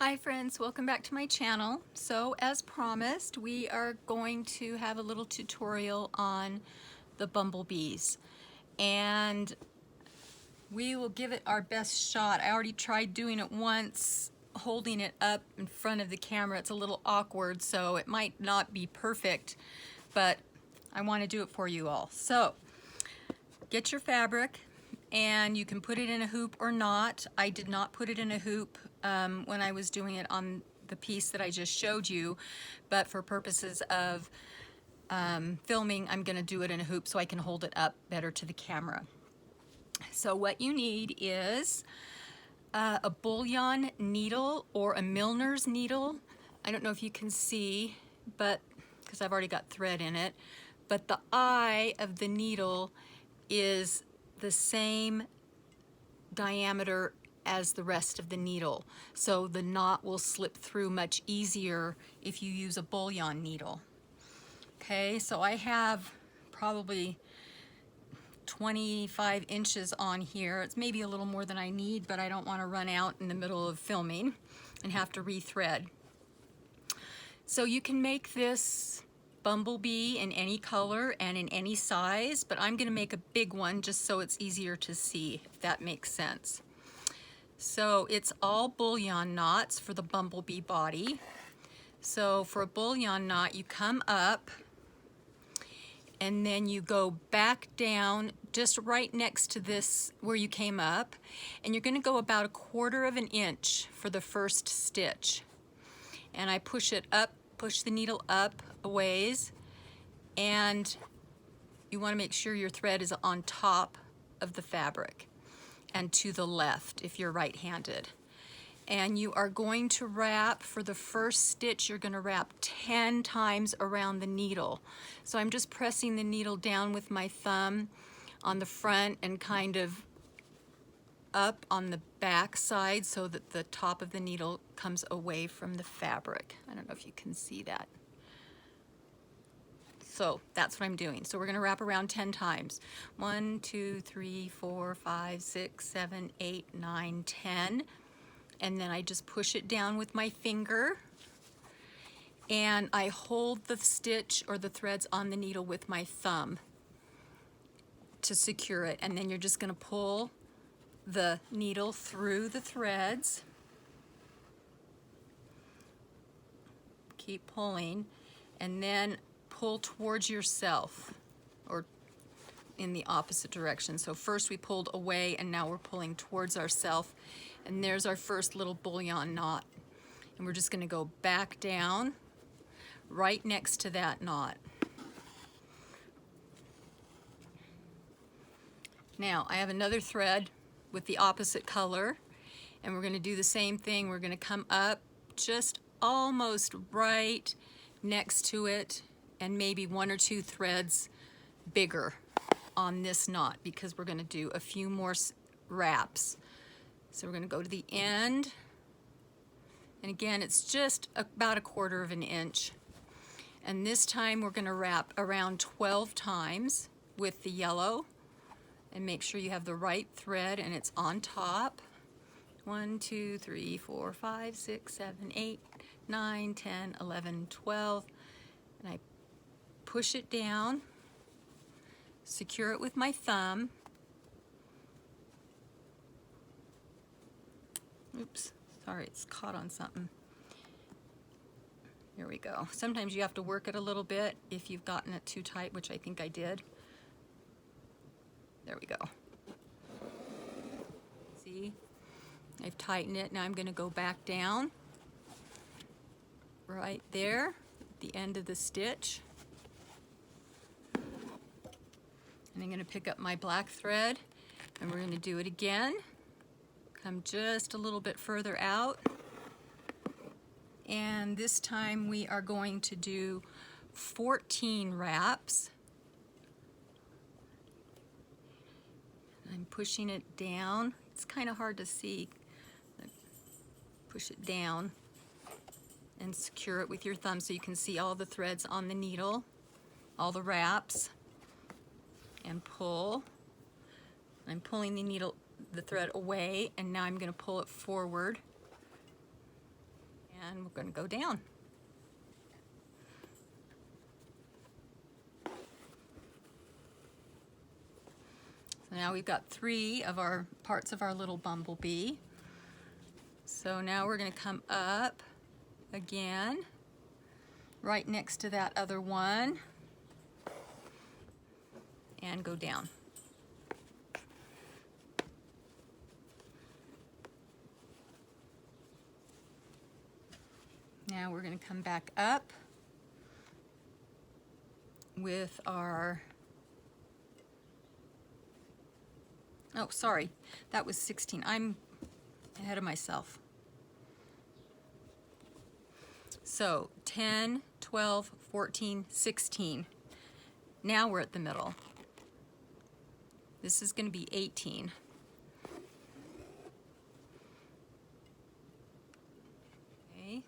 Hi friends, welcome back to my channel. So as promised, we are going to have a little tutorial on the bumblebees, and we will give it our best shot. I already tried doing it once, holding it up in front of the camera. It's a little awkward, so it might not be perfect, but I want to do it for you all. So get your fabric, and you can put it in a hoop or not. I did not put it in a hoop when I was doing it on the piece that I just showed you, but for purposes of filming, I'm going to do it in a hoop so I can hold it up better to the camera. So what you need is a bullion needle or a Milner's needle. I don't know if you can see, but because I've already got thread in it, but the eye of the needle is the same diameter as the rest of the needle, so the knot will slip through much easier if you use a bullion needle. Okay, so I have probably 25 inches on here. It's maybe a little more than I need, but I don't want to run out in the middle of filming and have to rethread. So you can make this bumblebee in any color and in any size, but I'm going to make a big one just so it's easier to see, if that makes sense. So it's all bullion knots for the bumblebee body. So for a bullion knot, you come up and then you go back down just right next to this where you came up, and you're going to go about 1/4 of an inch for the first stitch. And I push it up, push the needle up a ways, and you want to make sure your thread is on top of the fabric and to the left if you're right-handed. And you are going to wrap, for the first stitch, you're going to wrap 10 times around the needle. So I'm just pressing the needle down with my thumb on the front and kind of up on the back side so that the top of the needle comes away from the fabric. I don't know if you can see that. So that's what I'm doing. So we're going to wrap around 10 times. 1, 2, 3, 4, 5, 6, 7, 8, 9, 10. And then I just push it down with my finger, and I hold the stitch or the threads on the needle with my thumb to secure it. And then you're just going to pull the needle through the threads. Keep pulling, and then pull towards yourself, or in the opposite direction. So first we pulled away, and now we're pulling towards ourselves, and there's our first little bullion knot. And we're just going to go back down right next to that knot. Now I have another thread with the opposite color, and we're going to do the same thing. We're going to come up just almost right next to it, and maybe 1 or 2 threads bigger on this knot, because we're going to do a few more wraps. So we're going to go to the end, and again it's just about 1/4 of an inch, and this time we're going to wrap around 12 times with the yellow, and make sure you have the right thread and it's on top. 1, 2, 3, 4, 5, 6, 7, 8, 9, 10, 11, 12, and I push it down, secure it with my thumb. Oops, sorry, it's caught on something. Here we go. Sometimes you have to work it a little bit if you've gotten it too tight, which I think I did. There we go. See? I've tightened it. Now I'm going to go back down right there at the end of the stitch. And I'm going to pick up my black thread, and we're going to do it again. Come just a little bit further out. And this time we are going to do 14 wraps. I'm pushing it down. It's kind of hard to see. Push it down and secure it with your thumb so you can see all the threads on the needle, all the wraps, and pull. I'm pulling the thread away, and now I'm going to pull it forward. And we're going to go down. So now we've got 3 of our parts of our little bumblebee. So now we're going to come up again, right next to that other one, and go down. Now we're going to come back up with our, oh sorry, that was 16. I'm ahead of myself. So 10, 12, 14, 16. Now we're at the middle. This is going to be 18. Okay.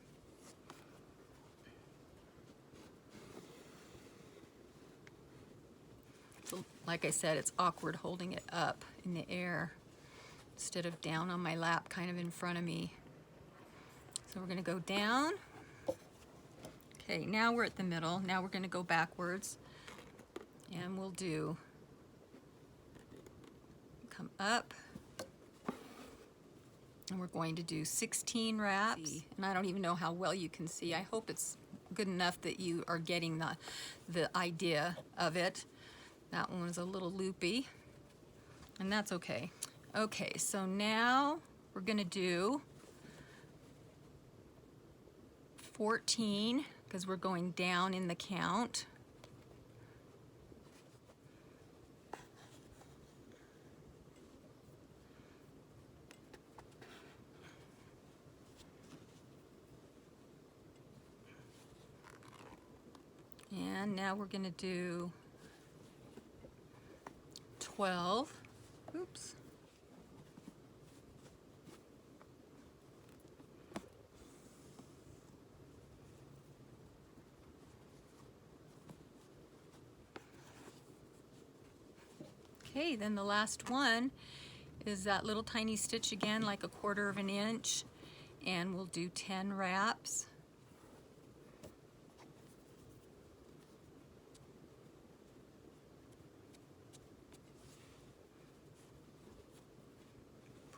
So, like I said, it's awkward holding it up in the air instead of down on my lap, kind of in front of me. So we're going to go down. Okay, now we're at the middle. Now we're going to go backwards. And we'll do, come up. And we're going to do 16 wraps. And I don't even know how well you can see. I hope it's good enough that you are getting the idea of it. That one was a little loopy. And that's okay. Okay, so now we're going to do 14, because we're going down in the count. And now we're going to do 12. Oops. Okay, then the last one is that little tiny stitch again, like 1/4 of an inch, and we'll do 10 wraps.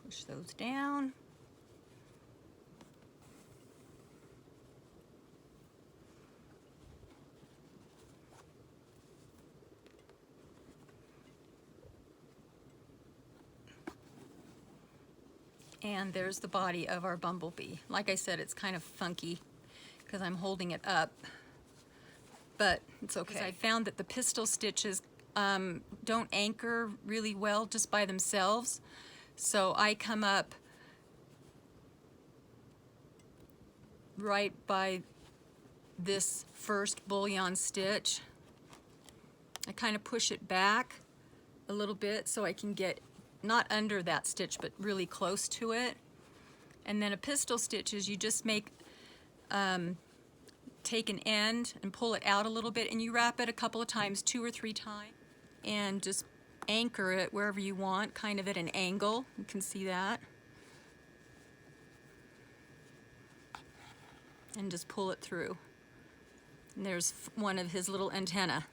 Push those down. And there's the body of our bumblebee. Like I said, it's kind of funky because I'm holding it up, but it's okay. I found that the pistol stitches don't anchor really well just by themselves. So I come up right by this first bullion stitch. I kind of push it back a little bit so I can get not under that stitch, but really close to it. And then a pistol stitch is you just make, take an end and pull it out a little bit, and you wrap it a couple of times, 2 or 3 times, and just anchor it wherever you want, kind of at an angle. You can see that. And just pull it through. And there's one of his little antennae.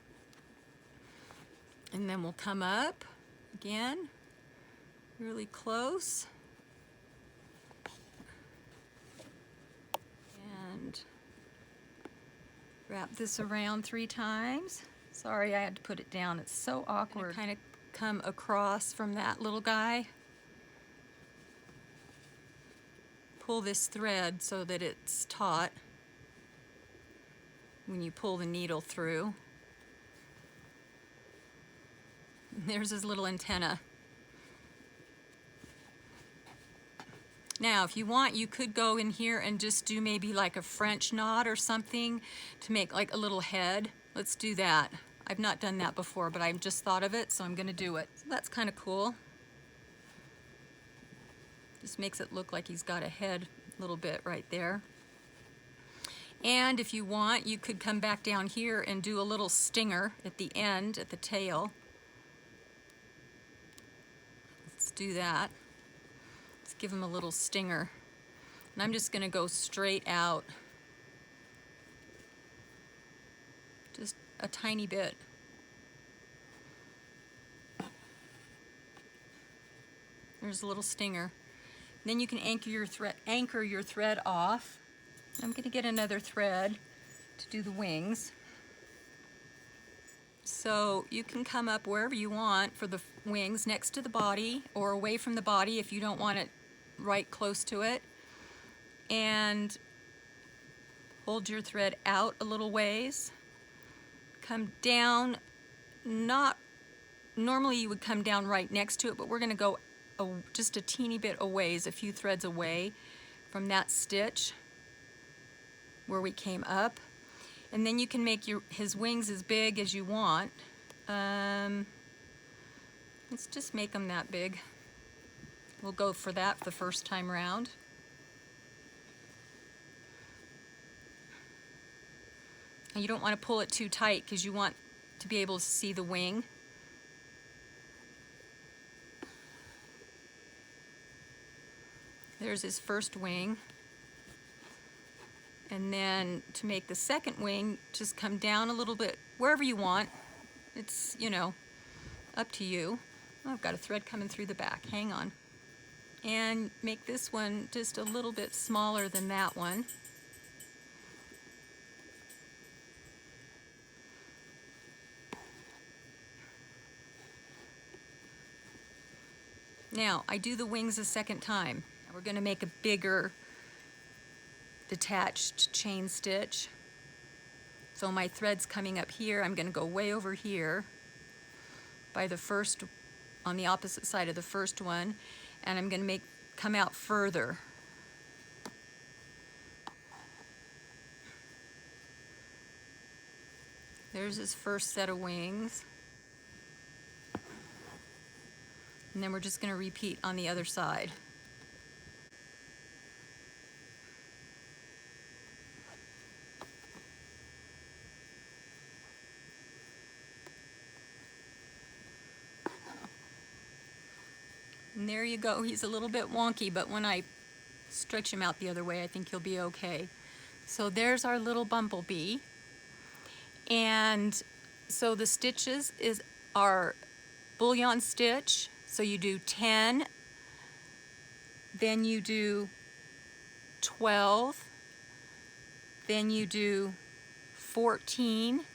And then we'll come up again, really close, and wrap this around 3 times. Sorry, I had to put it down. It's so awkward. Kind of come across from that little guy. Pull this thread so that it's taut when you pull the needle through. And there's his little antenna. Now, if you want, you could go in here and just do maybe like a French knot or something to make like a little head. Let's do that. I've not done that before, but I've just thought of it, so I'm gonna do it. So that's kind of cool. Just makes it look like he's got a head a little bit right there. And if you want, you could come back down here and do a little stinger at the end, at the tail. Let's do that. Give him a little stinger. And I'm just going to go straight out, just a tiny bit. There's a little stinger. Then you can anchor your thread off. I'm going to get another thread to do the wings. So you can come up wherever you want for the wings, next to the body or away from the body if you don't want it right close to it. And hold your thread out a little ways. Come down, not normally you would come down right next to it, but we're going to go just a teeny bit a ways, a few threads away from that stitch where we came up. And then you can make his wings as big as you want. Let's just make them that big. We'll go for that the first time around. And you don't want to pull it too tight because you want to be able to see the wing. There's his first wing. And then to make the second wing, just come down a little bit, wherever you want. It's, you know, up to you. Oh, I've got a thread coming through the back, hang on. And make this one just a little bit smaller than that one. Now, I do the wings a second time. We're going to make a bigger detached chain stitch. So my thread's coming up here. I'm going to go way over here by the first, on the opposite side of the first one, and I'm going to come out further. There's his first set of wings. And then we're just going to repeat on the other side. And there you go. He's a little bit wonky, but when I stretch him out the other way, I think he'll be okay. So there's our little bumblebee. And so the stitches is our bullion stitch. So you do 10, then you do 12, then you do 14,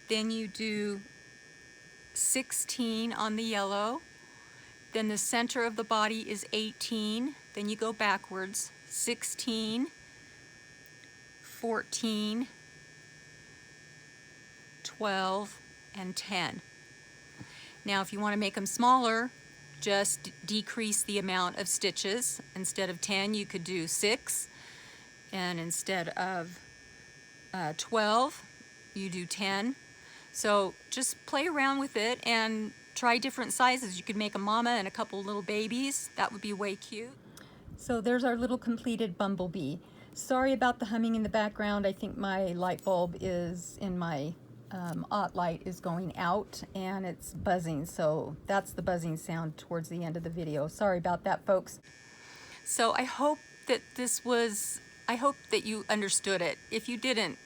then you do 16 on the yellow, then the center of the body is 18, then you go backwards, 16, 14, 12, and 10. Now if you want to make them smaller, just decrease the amount of stitches. Instead of 10, you could do 6, and instead of 12, you do 10. So just play around with it and try different sizes. You could make a mama and a couple little babies. That would be way cute. So there's our little completed bumblebee. Sorry about the humming in the background. I think my light bulb is in my OT light is going out and it's buzzing, so that's the buzzing sound towards the end of the video. Sorry about that, folks. So I hope that I hope that you understood it. If you didn't,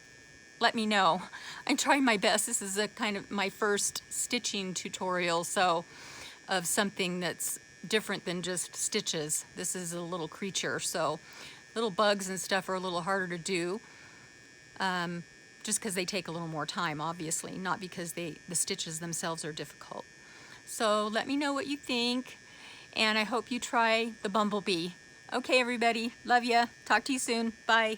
let me know. I'm trying my best. This is a kind of my first stitching tutorial, so of something that's different than just stitches. This is a little creature, so little bugs and stuff are a little harder to do. Just because they take a little more time, obviously, not because the stitches themselves are difficult. So let me know what you think, and I hope you try the bumblebee. Okay, everybody, love ya. Talk to you soon. Bye.